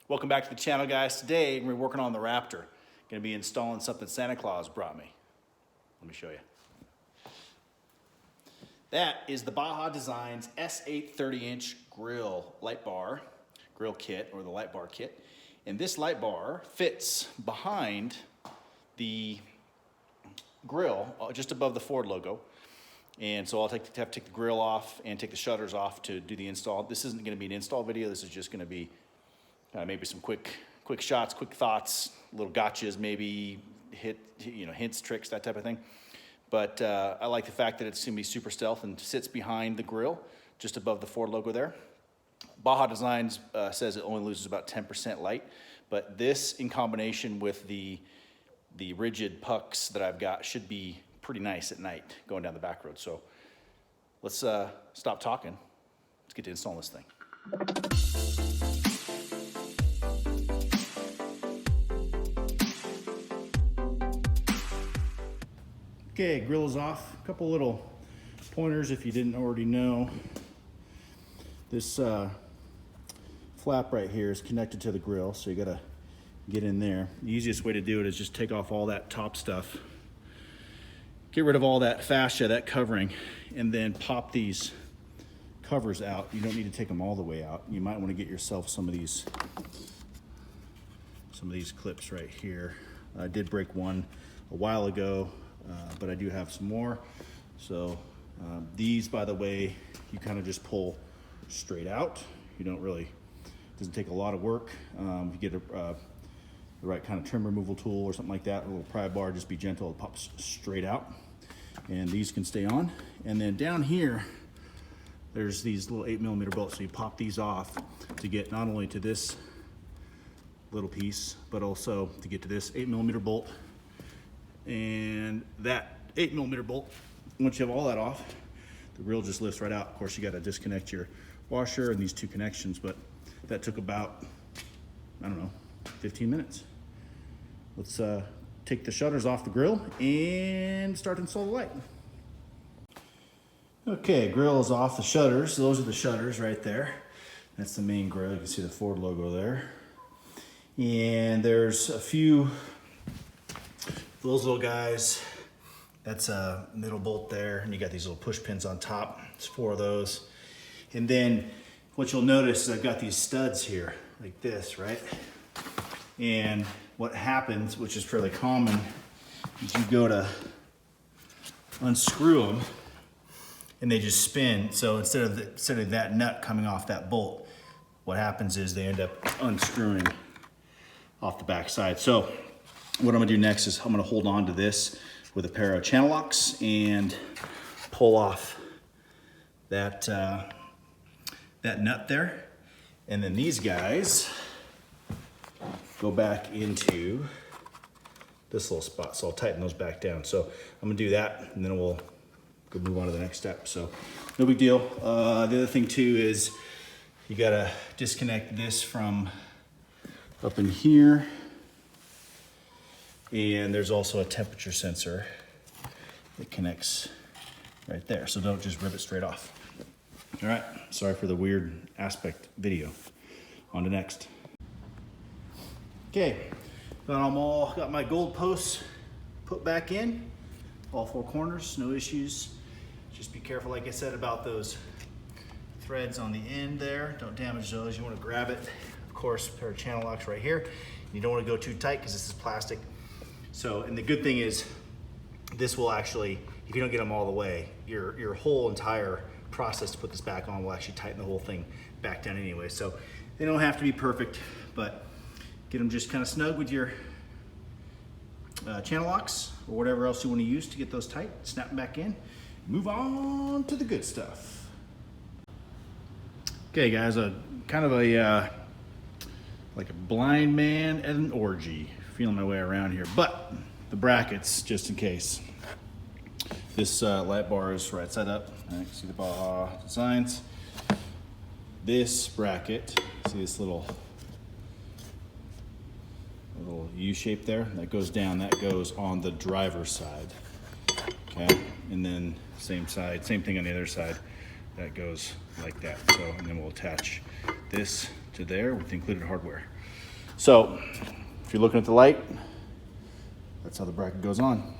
Welcome back to the channel, guys. Today we're working on the Raptor. Gonna be installing something Santa Claus brought me. Let me show you. That is the Baja Designs S8 30-inch grill light bar, grill kit, or the light bar kit. And this light bar fits behind the grill, just above the Ford logo. And so I'll have to take the grill off and take the shutters off to do the install. This isn't gonna be an install video. This is just gonna be maybe some quick shots, quick thoughts, little gotchas, maybe hints, tricks, that type of thing. But I like the fact that it's gonna be super stealth and sits behind the grill, just above the Ford logo there. Baja Designs says it only loses about 10% light, but this in combination with the rigid pucks that I've got should be pretty nice at night going down the back road. So let's stop talking. Let's get to installing this thing. Okay, grill is off. A couple little pointers if you didn't already know. This flap right here is connected to the grill, so you gotta get in there. The easiest way to do it is just take off all that top stuff, get rid of all that fascia, that covering, and then pop these covers out. You don't need to take them all the way out. You might want to get yourself some of these clips right here. I did break one a while ago, but I do have some more. So these, by the way, you kind of just pull straight out. You don't really, it doesn't take a lot of work. If you get the right kind of trim removal tool or something like that, a little pry bar, just be gentle, it pops straight out. And these can stay on. And then down here, there's these little 8mm bolts. So you pop these off to get not only to this little piece, but also to get to this 8mm bolt and that 8mm bolt. Once you have all that off, the grill just lifts right out. Of course, you got to disconnect your washer and these two connections, but that took about, I don't know, 15 minutes. Let's take the shutters off the grill and start to install the light. Okay, grill is off, the shutters. Those are the shutters right there. That's the main grill. You can see the Ford logo there. And there's a few, those little guys. That's a middle bolt there, and you got these little push pins on top. There's 4 of those. And then what you'll notice is I've got these studs here, like this, right? And what happens, which is fairly common, is you go to unscrew them and they just spin. So instead of that nut coming off that bolt, what happens is they end up unscrewing off the back side. So what I'm gonna do next is I'm gonna hold on to this with a pair of channel locks and pull off that nut there. And then these guys go back into this little spot. So I'll tighten those back down. So I'm gonna do that and then we'll go move on to the next step. So no big deal. The other thing too is you gotta disconnect this from up in here. And there's also a temperature sensor that connects right there. So don't just rip it straight off. All right, sorry for the weird aspect video. On to next. Okay, got my gold posts put back in, all 4 corners, no issues. Just be careful, like I said, about those threads on the end there. Don't damage those. You want to grab it. Of course, a pair of channel locks right here. You don't want to go too tight because this is plastic. So, and the good thing is, this will actually, if you don't get them all the way, your whole entire process to put this back on will actually tighten the whole thing back down anyway. So they don't have to be perfect, but get them just kind of snug with your channel locks or whatever else you want to use to get those tight. Snap them back in. Move on to the good stuff. Okay, guys, kind of like a blind man at an orgy. Feeling my way around here, but the brackets, just in case. This light bar is right side up. Right, see the Baja Designs. This bracket, see this little U shape there? That goes down, that goes on the driver's side. Okay, and then same side, same thing on the other side. That goes like that. So, and then we'll attach this to there with the included hardware. So if you're looking at the light, that's how the bracket goes on.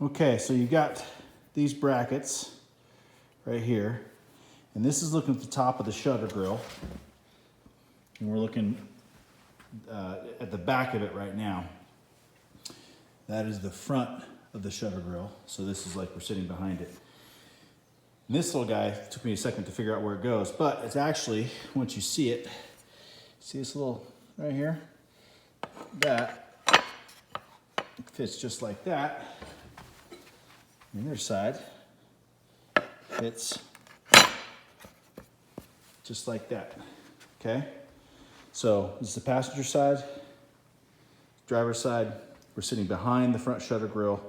Okay, so you got these brackets right here, and this is looking at the top of the shutter grill, and we're looking at the back of it right now. That is the front of the shutter grill, so this is like we're sitting behind it. And this little guy took me a second to figure out where it goes, but it's actually, once you see it, see this little right here? That fits just like that. The other side fits just like that, okay? So this is the passenger side, driver's side. We're sitting behind the front shutter grill,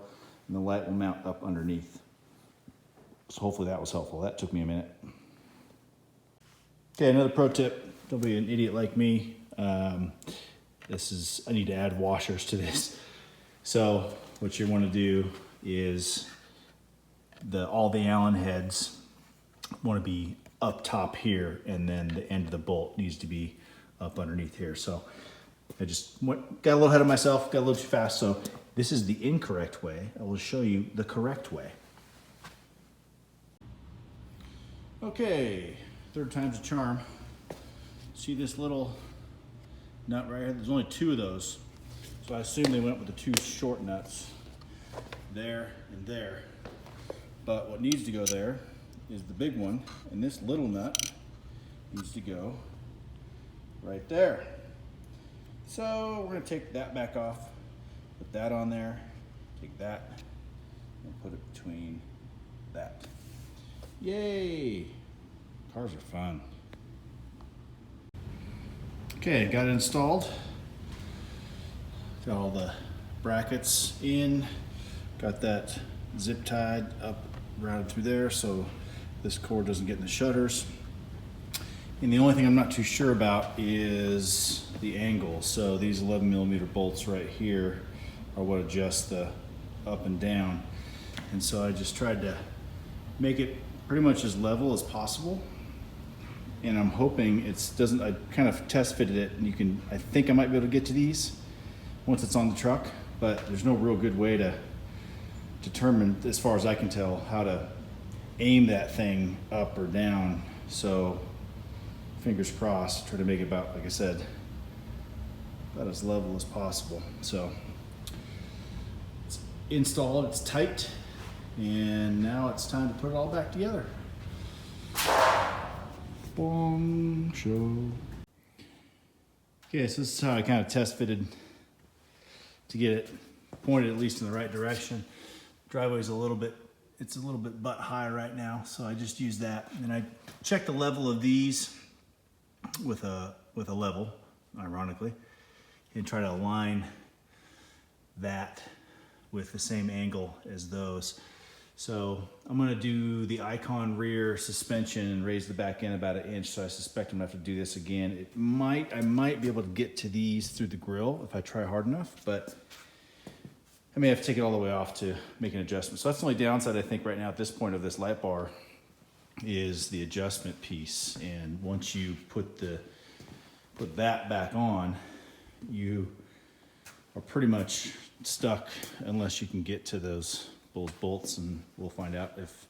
and the light will mount up underneath. So hopefully that was helpful. That took me a minute. Okay, another pro tip. Don't be an idiot like me. I need to add washers to this. So what you want to do is all the Allen heads want to be up top here, and then the end of the bolt needs to be up underneath here. So I just got a little ahead of myself, got a little too fast. So this is the incorrect way. I will show you the correct way. Okay, third time's a charm. See this little nut right here? There's only two of those. So I assume they went with the two short nuts there and there. But what needs to go there is the big one, and this little nut needs to go right there. So we're gonna take that back off, put that on there, take that, and put it between that. Yay! Cars are fun. Okay, got it installed. Got all the brackets in, got that zip tied up, routed through there so this cord doesn't get in the shutters. And the only thing I'm not too sure about is the angle. So these 11mm bolts right here are what adjust the up and down. And so I just tried to make it pretty much as level as possible. And I'm hoping I kind of test fitted it, and I think I might be able to get to these once it's on the truck, but there's no real good way to determine, as far as I can tell, how to aim that thing up or down. So fingers crossed, try to make it about, like I said, about as level as possible. So it's installed, it's tight, and now it's time to put it all back together. Bong show. Okay, so this is how I kind of test fitted to get it pointed at least in the right direction. Driveway's it's a little bit butt high right now, so I just use that. And I check the level of these with a level, ironically, and try to align that with the same angle as those. So I'm gonna do the Icon rear suspension and raise the back end about 1 inch, so I suspect I'm gonna have to do this again. I might be able to get to these through the grill if I try hard enough, but I may have to take it all the way off to make an adjustment. So that's the only downside I think right now at this point of this light bar is the adjustment piece. And once you put that back on, you are pretty much stuck unless you can get to those bolts, and we'll find out if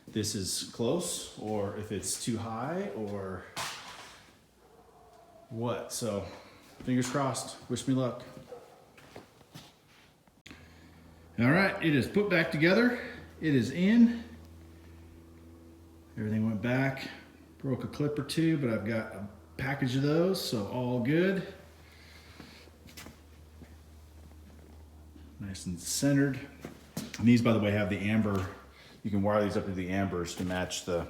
this is close or if it's too high or what. So fingers crossed, wish me luck. All right, it is put back together. It is in. Everything went back. Broke a clip or two, but I've got a package of those, so all good. Nice and centered. And these, by the way, have the amber. You can wire these up to the ambers to match the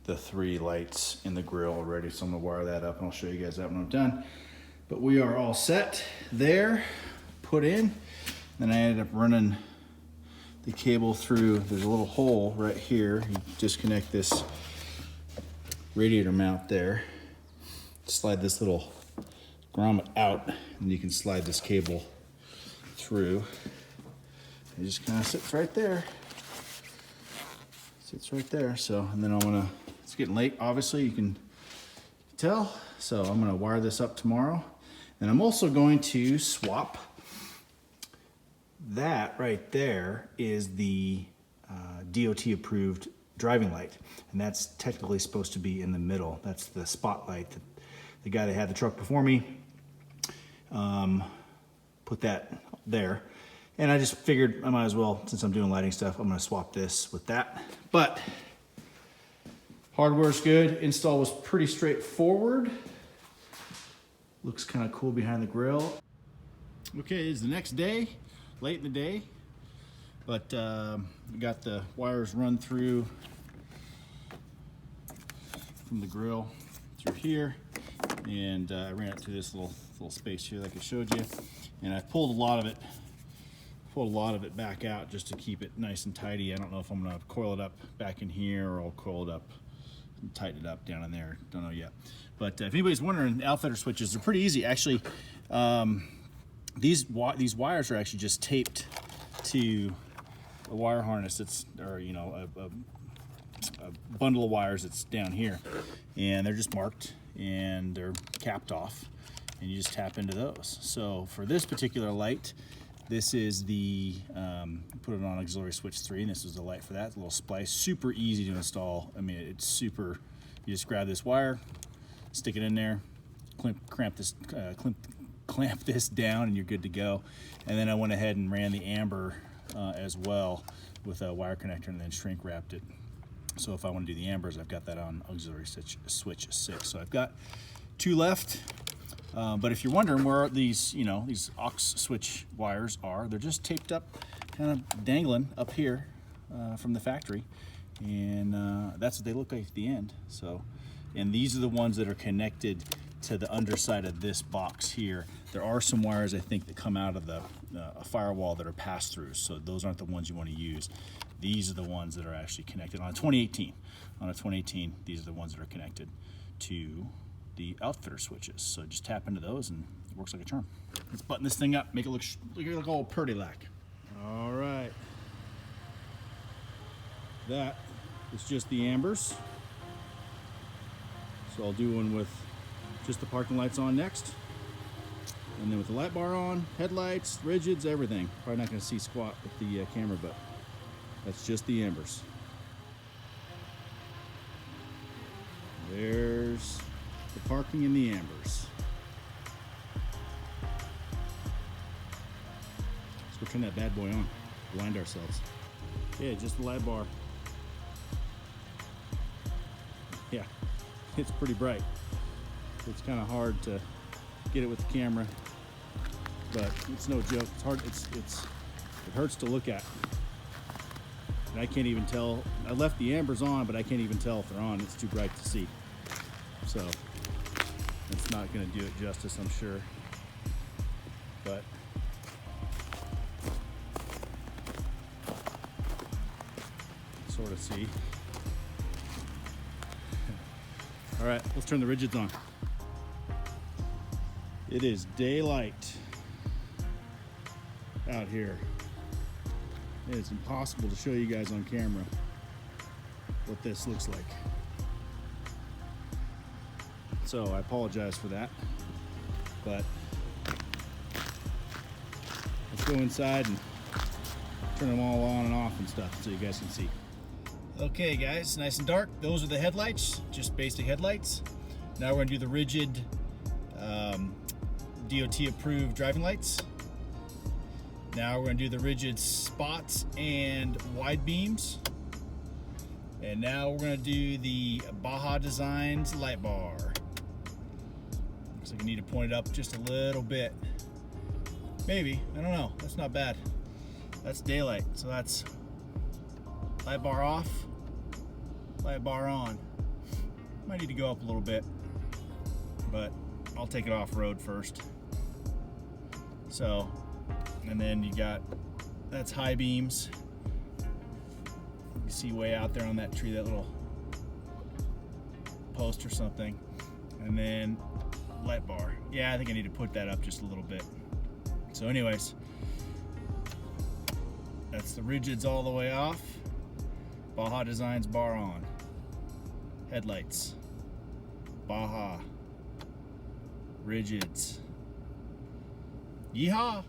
3 lights in the grill already. So I'm gonna wire that up and I'll show you guys that when I'm done. But we are all set there, put in. Then I ended up running the cable through. There's a little hole right here. You disconnect this radiator mount there. Slide this little grommet out, and you can slide this cable through. It just kind of sits right there. Sits right there. So, and then it's getting late, obviously. You can tell. So I'm gonna wire this up tomorrow. And I'm also going to swap. That right there is the DOT approved driving light. And that's technically supposed to be in the middle. That's the spotlight that the guy that had the truck before me put that there. And I just figured I might as well, since I'm doing lighting stuff, I'm gonna swap this with that. But hardware's good. Install was pretty straightforward. Looks kind of cool behind the grill. Okay, it's the next day, late in the day, but we got the wires run through from the grill through here, and I ran it through this little space here like I showed you, and I pulled a lot of it back out just to keep it nice and tidy. I don't know if I'm gonna coil it up back in here or I'll coil it up and tighten it up down in there. Don't know yet. But if anybody's wondering, outfitter switches are pretty easy. Actually, these wires are actually just taped to a wire harness that's, or you know, a bundle of wires that's down here, and they're just marked and they're capped off, and you just tap into those. So for this particular light, this is the put it on auxiliary switch 3, and this is the light for that. It's a little splice, super easy to install. I mean, it's super. You just grab this wire, stick it in there, clamp this down, and you're good to go. And then I went ahead and ran the amber as well with a wire connector, and then shrink wrapped it. So if I want to do the ambers, I've got that on auxiliary switch 6. So I've got 2 left. But if you're wondering where these, you know, these aux switch wires are, they're just taped up, kind of dangling up here from the factory, and that's what they look like at the end. So, and these are the ones that are connected to the underside of this box here. There are some wires, I think, that come out of the a firewall that are pass-throughs, so those aren't the ones you want to use. These are the ones that are actually connected on a 2018. On a 2018, these are the ones that are connected to the outfitter switches. So just tap into those and it works like a charm. Let's button this thing up, make it look all pretty like. All right. That is just the ambers. So I'll do one with just the parking lights on next. And then with the light bar on, headlights, rigids, everything. Probably not gonna see squat with the camera, but that's just the ambers. There's the parking and the ambers. Let's go turn that bad boy on. Blind ourselves. Yeah, just the light bar. Yeah, it's pretty bright. It's kind of hard to get it with the camera, but it's no joke. It's hard. It hurts to look at. And I can't even tell. I left the ambers on, but I can't even tell if they're on. It's too bright to see. So it's not going to do it justice, I'm sure. But sort of see. All right, let's turn the rigids on. It is daylight out here. It is impossible to show you guys on camera what this looks like. So I apologize for that, but let's go inside and turn them all on and off and stuff so you guys can see. Okay guys, nice and dark. Those are the headlights, just basic headlights. Now we're gonna do the rigid DOT approved driving lights. Now we're gonna do the rigid spots and wide beams. And now we're gonna do the Baja Designs light bar. Looks like I need to point it up just a little bit. Maybe, I don't know, that's not bad. That's daylight, so that's light bar off, light bar on. Might need to go up a little bit, but I'll take it off road first. So, and then you got, that's high beams. You see way out there on that tree, that little post or something. And then light bar. Yeah, I think I need to put that up just a little bit. So anyways, that's the rigids all the way off. Baja Designs bar on. Headlights. Baja Rigids. Yeehaw!